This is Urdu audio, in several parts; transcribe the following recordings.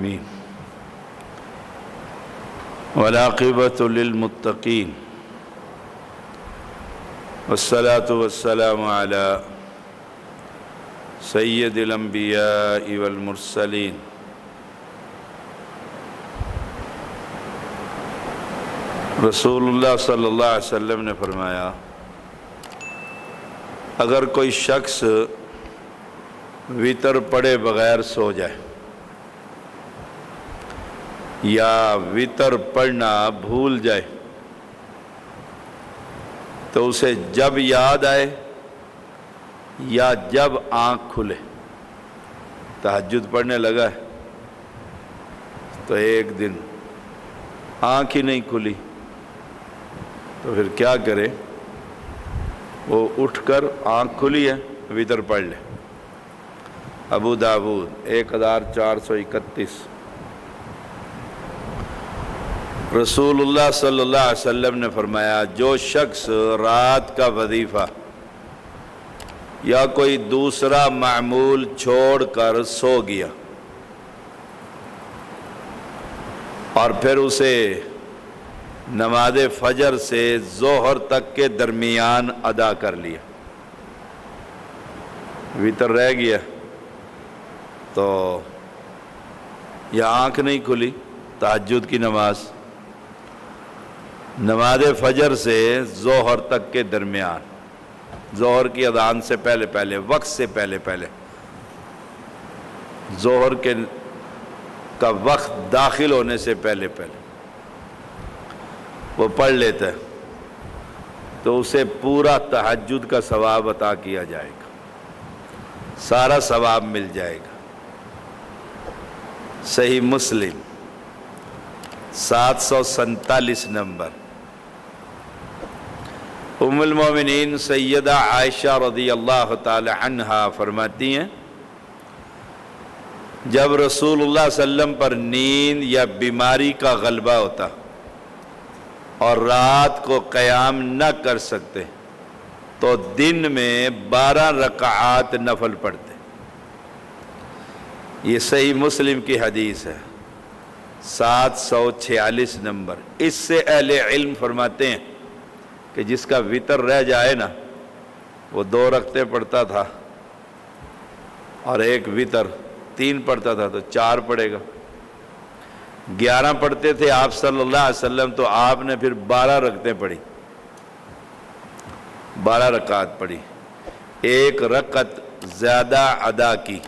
العالمين والعاقبة للمتقين والصلاة والسلام على سید الانبیاء والمرسلین رسول اللہ صلی اللہ علیہ وسلم نے فرمایا اگر کوئی شخص وتر پڑھے بغیر سو جائے یا وتر پڑھنا بھول جائے تو اسے جب یاد آئے یا جب آنکھ کھلے، تہجد پڑھنے لگا ہے تو ایک دن آنکھ ہی نہیں کھلی تو پھر کیا کرے؟ وہ اٹھ کر آنکھ کھلی ہے وتر پڑھ لے۔ ابو داود 1431۔ رسول اللہ صلی اللہ علیہ وسلم نے فرمایا جو شخص رات کا وظیفہ یا کوئی دوسرا معمول چھوڑ کر سو گیا اور پھر اسے نماز فجر سے ظہر تک کے درمیان ادا کر لیا، وتر رہ گیا تو یا آنکھ نہیں کھلی تہجد کی نماز فجر سے ظہر تک کے درمیان، ظہر کی اذان سے پہلے وقت سے پہلے ظہر کا وقت داخل ہونے سے پہلے وہ پڑھ لیتا ہے تو اسے پورا تہجد کا ثواب عطا کیا جائے گا، سارا ثواب مل جائے گا۔ صحیح مسلم 747 نمبر۔ ام المومنین سیدہ عائشہ رضی اللہ تعالی عنہا فرماتی ہیں جب رسول اللہ صلی اللہ علیہ وسلم پر نیند یا بیماری کا غلبہ ہوتا اور رات کو قیام نہ کر سکتے تو دن میں 12 رکعات نفل پڑھتے۔ یہ صحیح مسلم کی حدیث ہے 746 نمبر۔ اس سے اہل علم فرماتے ہیں کہ جس کا وتر رہ جائے نا، وہ 2 رکعتیں پڑھتا تھا اور ایک وتر 3 پڑھتا تھا تو 4 پڑھے گا۔ 11 پڑھتے تھے آپ صلی اللہ علیہ وسلم تو آپ نے پھر 12 رکعتیں پڑھی، 12 رکعات پڑھی، ایک رکعت زیادہ ادا کی،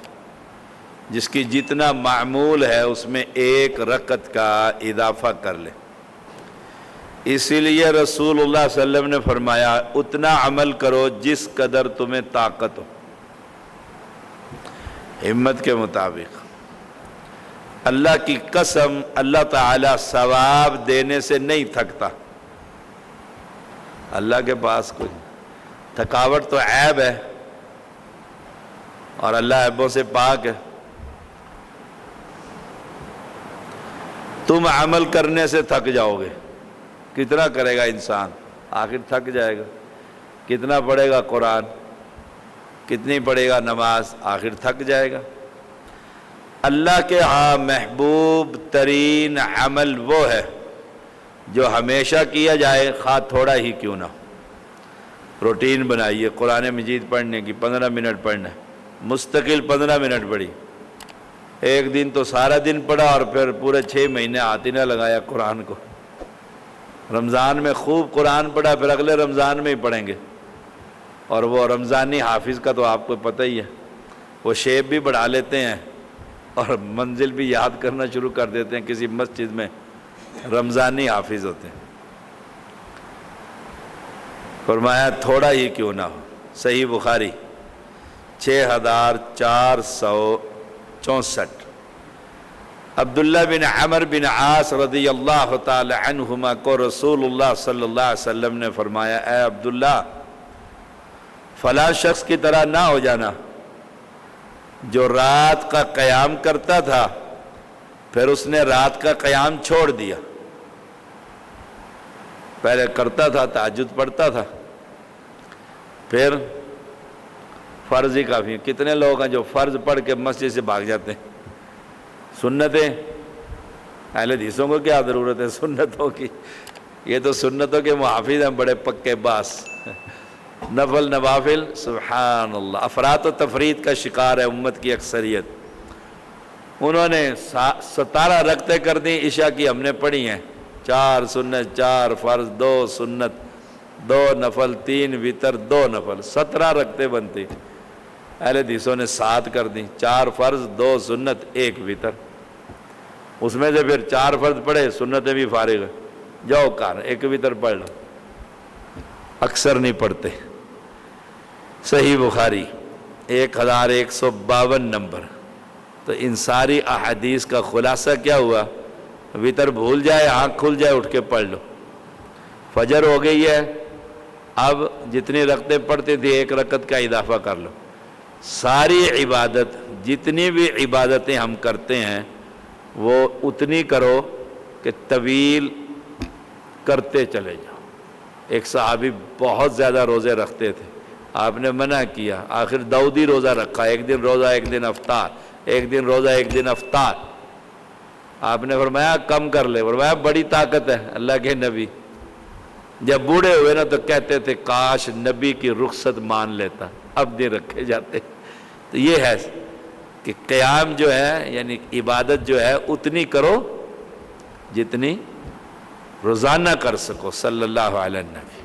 جس کی جتنا معمول ہے اس میں ایک رکعت کا اضافہ کر لے۔ اسی لیے رسول اللہ صلی اللہ علیہ وسلم نے فرمایا اتنا عمل کرو جس قدر تمہیں طاقت ہو، ہمت کے مطابق۔ اللہ کی قسم اللہ تعالیٰ ثواب دینے سے نہیں تھکتا، اللہ کے پاس کوئی تھکاوٹ تو عیب ہے اور اللہ عیبوں سے پاک ہے۔ تم عمل کرنے سے تھک جاؤ گے، کتنا کرے گا انسان، آخر تھک جائے گا۔ کتنا پڑھے گا قرآن، کتنی پڑھے گا نماز، آخر تھک جائے گا۔ اللہ کے ہاں محبوب ترین عمل وہ ہے جو ہمیشہ کیا جائے، خواہ تھوڑا ہی کیوں نہ۔ روٹین بنائیے قرآن مجید پڑھنے کی، 15 منٹ پڑھنا ہے، مستقل 15 منٹ پڑھی۔ ایک دن تو سارا دن پڑھا اور پھر پورے 6 مہینے ہاتھ ہی نہ لگایا قرآن کو۔ رمضان میں خوب قرآن پڑھا، پھر اگلے رمضان میں ہی پڑھیں گے، اور وہ رمضانی حافظ کا تو آپ کو پتہ ہی ہے، وہ شیب بھی بڑھا لیتے ہیں اور منزل بھی یاد کرنا شروع کر دیتے ہیں، کسی مسجد میں رمضانی حافظ ہوتے ہیں۔ فرمایا تھوڑا ہی کیوں نہ ہو۔ صحیح بخاری 6464۔ عبداللہ بن عمر بن عاص رضی اللہ تعالی عنہما کو رسول اللہ صلی اللہ علیہ وسلم نے فرمایا اے عبداللہ فلاں شخص کی طرح نہ ہو جانا جو رات کا قیام کرتا تھا پھر اس نے رات کا قیام چھوڑ دیا۔ پہلے کرتا تھا، تہجد پڑھتا تھا، پھر فرض ہی کافی۔ کتنے لوگ ہیں جو فرض پڑھ کے مسجد سے بھاگ جاتے ہیں، سنتیں اہل حدیثوں کو کیا ضرورت ہے سنتوں کی؟ یہ تو سنتوں کے محافظ ہیں بڑے پکے باس. نفل نوافل سبحان اللہ. افراط و تفرید کا شکار ہے امت کی اکثریت. انہوں نے 17 رکعتیں کر دیں عشاء کی، ہم نے پڑھی ہیں 4 سنت 4 فرض 2 سنت 2 نفل 3 وتر 2 نفل 17 رکعتیں بنتی. اہل حدیثوں نے 7 کر دیں، 4 فرض 2 سنت 1 وتر. اس میں سے پھر 4 فرض پڑھے، سنتیں بھی فارغ ہے، جاؤ کار 1 وتر پڑھ لو. اکثر نہیں پڑھتے. صحیح بخاری 1152 نمبر. تو ان ساری احادیث کا خلاصہ کیا ہوا؟ وتر بھول جائے، آنکھ کھل جائے، اٹھ کے پڑھ لو. فجر ہو گئی ہے، اب جتنی رکعتیں پڑھتے تھے 1 رکعت کا اضافہ کر لو. ساری عبادت، جتنی بھی عبادتیں ہم کرتے ہیں وہ اتنی کرو کہ طویل کرتے چلے جاؤ. ایک صحابی بہت زیادہ روزے رکھتے تھے، آپ نے منع کیا، آخر داؤدی روزہ رکھا، 1 دن روزہ 1 دن افطار، 1 دن روزہ 1 دن افطار. آپ نے فرمایا کم کر لے، فرمایا بڑی طاقت ہے اللہ کے نبی. جب بوڑھے ہوئے نا تو کہتے تھے کاش نبی کی رخصت مان لیتا، اب نہیں رکھے جاتے. تو یہ ہے کہ قیام جو ہے یعنی عبادت جو ہے اتنی کرو جتنی روزانہ کر سکو. صلی اللہ علیہ وسلم.